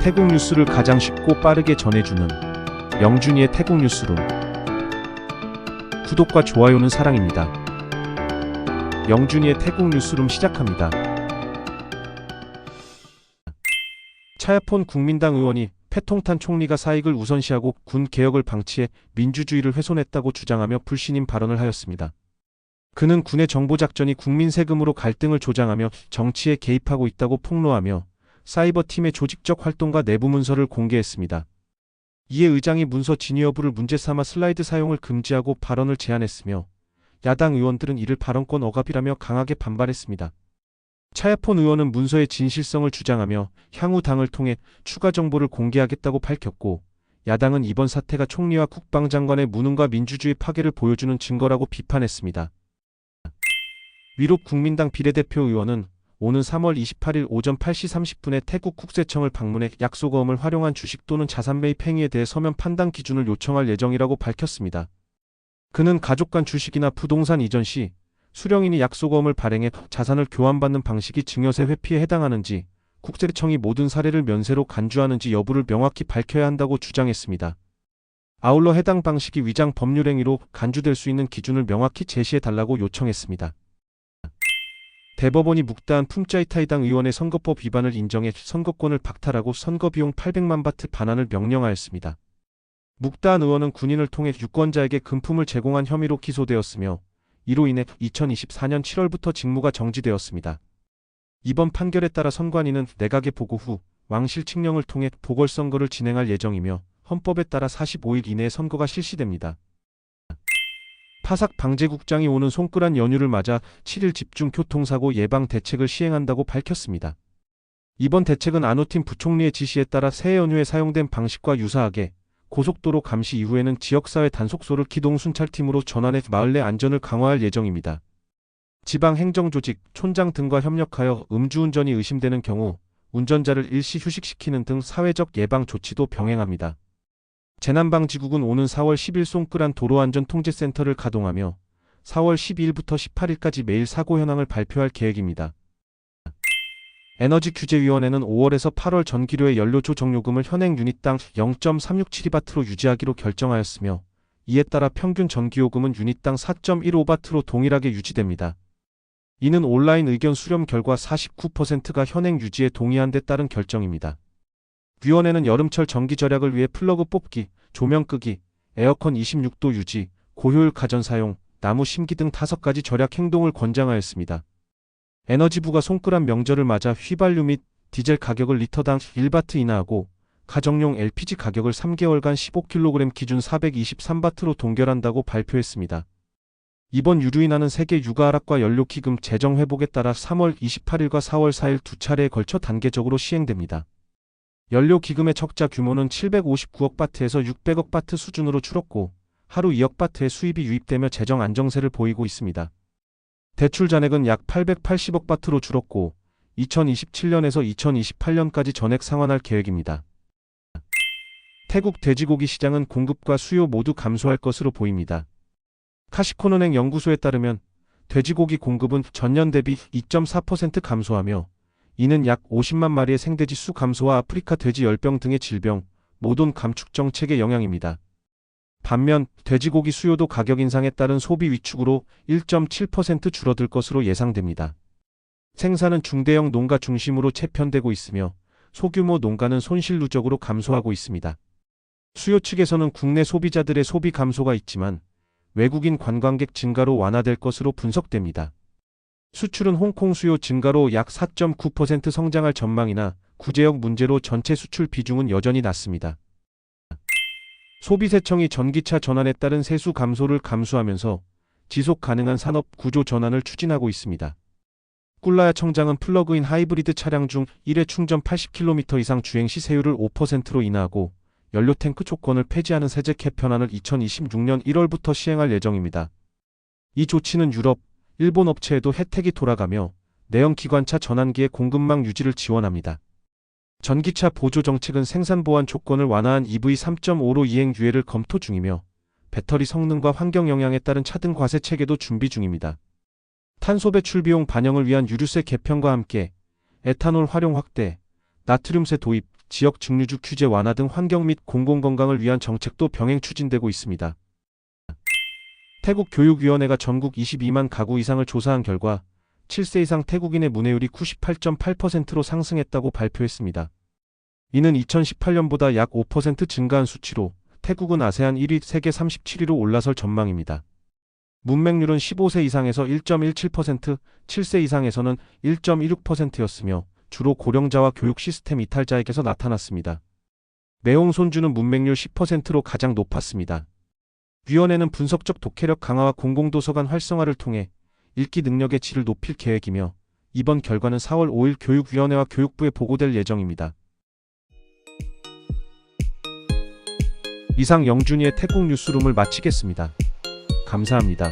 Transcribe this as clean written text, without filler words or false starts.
태국 뉴스를 가장 쉽고 빠르게 전해주는 영준이의 태국 뉴스룸. 구독과 좋아요는 사랑입니다. 영준이의 태국 뉴스룸 시작합니다. 차야폰 국민당 의원이 패통탄 총리가 사익을 우선시하고 군 개혁을 방치해 민주주의를 훼손했다고 주장하며 불신임 발언을 하였습니다. 그는 군의 정보작전이 국민 세금으로 갈등을 조장하며 정치에 개입하고 있다고 폭로하며 사이버팀의 조직적 활동과 내부 문서를 공개했습니다. 이에 의장이 문서 진위 여부를 문제 삼아 슬라이드 사용을 금지하고 발언을 제한했으며 야당 의원들은 이를 발언권 억압이라며 강하게 반발했습니다. 차야폰 의원은 문서의 진실성을 주장하며 향후 당을 통해 추가 정보를 공개하겠다고 밝혔고, 야당은 이번 사태가 총리와 국방장관의 무능과 민주주의 파괴를 보여주는 증거라고 비판했습니다. 위록 국민당 비례대표 의원은 오는 3월 28일 오전 8시 30분에 태국 국세청을 방문해 약소거음을 활용한 주식 또는 자산 매입 행위에 대해 서면 판단 기준을 요청할 예정이라고 밝혔습니다. 그는 가족 간 주식이나 부동산 이전 시 수령인이 약소거음을 발행해 자산을 교환받는 방식이 증여세 회피에 해당하는지, 국세청이 모든 사례를 면세로 간주하는지 여부를 명확히 밝혀야 한다고 주장했습니다. 아울러 해당 방식이 위장 법률행위로 간주될 수 있는 기준을 명확히 제시해달라고 요청했습니다. 대법원이 묵다한 품짜이타이당 의원의 선거법 위반을 인정해 선거권을 박탈하고 선거비용 800만 바트 반환을 명령하였습니다. 묵다한 의원은 군인을 통해 유권자에게 금품을 제공한 혐의로 기소되었으며, 이로 인해 2024년 7월부터 직무가 정지되었습니다. 이번 판결에 따라 선관위는 내각의 보고 후 왕실 칙령을 통해 보궐선거를 진행할 예정이며, 헌법에 따라 45일 이내에 선거가 실시됩니다. 파삭방제국장이 오는 송크란 연휴를 맞아 7일 집중 교통사고 예방 대책을 시행한다고 밝혔습니다. 이번 대책은 아누틴 부총리의 지시에 따라 새 연휴에 사용된 방식과 유사하게 고속도로 감시 이후에는 지역사회 단속소를 기동순찰팀으로 전환해 마을 내 안전을 강화할 예정입니다. 지방행정조직, 촌장 등과 협력하여 음주운전이 의심되는 경우 운전자를 일시 휴식시키는 등 사회적 예방 조치도 병행합니다. 재난방지국은 오는 4월 10일 송크란 도로안전통제센터를 가동하며 4월 12일부터 18일까지 매일 사고 현황을 발표할 계획입니다. 에너지규제위원회는 5월에서 8월 전기료의 연료조 정요금을 현행 유닛당 0.367바트로 유지하기로 결정하였으며, 이에 따라 평균 전기요금은 유닛당 4.15바트로 동일하게 유지됩니다. 이는 온라인 의견 수렴 결과 49%가 현행 유지에 동의한 데 따른 결정입니다. 위원회는 여름철 전기 절약을 위해 플러그 뽑기, 조명 끄기, 에어컨 26도 유지, 고효율 가전 사용, 나무 심기 등 5가지 절약 행동을 권장하였습니다. 에너지부가 송크란 명절을 맞아 휘발유 및 디젤 가격을 리터당 1바트 인하하고 가정용 LPG 가격을 3개월간 15kg 기준 423바트로 동결한다고 발표했습니다. 이번 유류 인하는 세계 유가 하락과 연료기금 재정 회복에 따라 3월 28일과 4월 4일 두 차례에 걸쳐 단계적으로 시행됩니다. 연료기금의 적자 규모는 759억 바트에서 600억 바트 수준으로 줄었고, 하루 2억 바트의 수입이 유입되며 재정 안정세를 보이고 있습니다. 대출 잔액은 약 880억 바트로 줄었고, 2027년에서 2028년까지 전액 상환할 계획입니다. 태국 돼지고기 시장은 공급과 수요 모두 감소할 것으로 보입니다. 카시콘은행 연구소에 따르면 돼지고기 공급은 전년 대비 2.4% 감소하며, 이는 약 50만 마리의 생돼지 수 감소와 아프리카 돼지 열병 등의 질병, 모돈 감축 정책의 영향입니다. 반면 돼지고기 수요도 가격 인상에 따른 소비 위축으로 1.7% 줄어들 것으로 예상됩니다. 생산은 중대형 농가 중심으로 재편되고 있으며, 소규모 농가는 손실 누적으로 감소하고 있습니다. 수요 측에서는 국내 소비자들의 소비 감소가 있지만 외국인 관광객 증가로 완화될 것으로 분석됩니다. 수출은 홍콩 수요 증가로 약 4.9% 성장할 전망이나 구제역 문제로 전체 수출 비중은 여전히 낮습니다. 소비세청이 전기차 전환에 따른 세수 감소를 감수하면서 지속 가능한 산업 구조 전환을 추진하고 있습니다. 꿀라야 청장은 플러그인 하이브리드 차량 중 1회 충전 80km 이상 주행 시 세율을 5%로 인하하고 연료탱크 조건을 폐지하는 세제 개편안을 2026년 1월부터 시행할 예정입니다. 이 조치는 유럽, 일본 업체에도 혜택이 돌아가며 내연기관차 전환기의 공급망 유지를 지원합니다. 전기차 보조 정책은 생산 보안 조건을 완화한 EV 3.5로 이행 유예를 검토 중이며, 배터리 성능과 환경 영향에 따른 차등 과세 체계도 준비 중입니다. 탄소 배출 비용 반영을 위한 유류세 개편과 함께 에탄올 활용 확대, 나트륨세 도입, 지역 증류주 규제 완화 등 환경 및 공공건강을 위한 정책도 병행 추진되고 있습니다. 태국 교육위원회가 전국 22만 가구 이상을 조사한 결과 7세 이상 태국인의 문해율이 98.8%로 상승했다고 발표했습니다. 이는 2018년보다 약 5% 증가한 수치로 태국은 아세안 1위, 세계 37위로 올라설 전망입니다. 문맹률은 15세 이상에서 1.17%, 7세 이상에서는 1.16%였으며 주로 고령자와 교육 시스템 이탈자에게서 나타났습니다. 매홍 손주는 문맹률 10%로 가장 높았습니다. 위원회는 분석적 독해력 강화와 공공도서관 활성화를 통해 읽기 능력의 질을 높일 계획이며 이번 결과는 4월 5일 교육위원회와 교육부에 보고될 예정입니다. 이상 영준이의 태국 뉴스룸을 마치겠습니다. 감사합니다.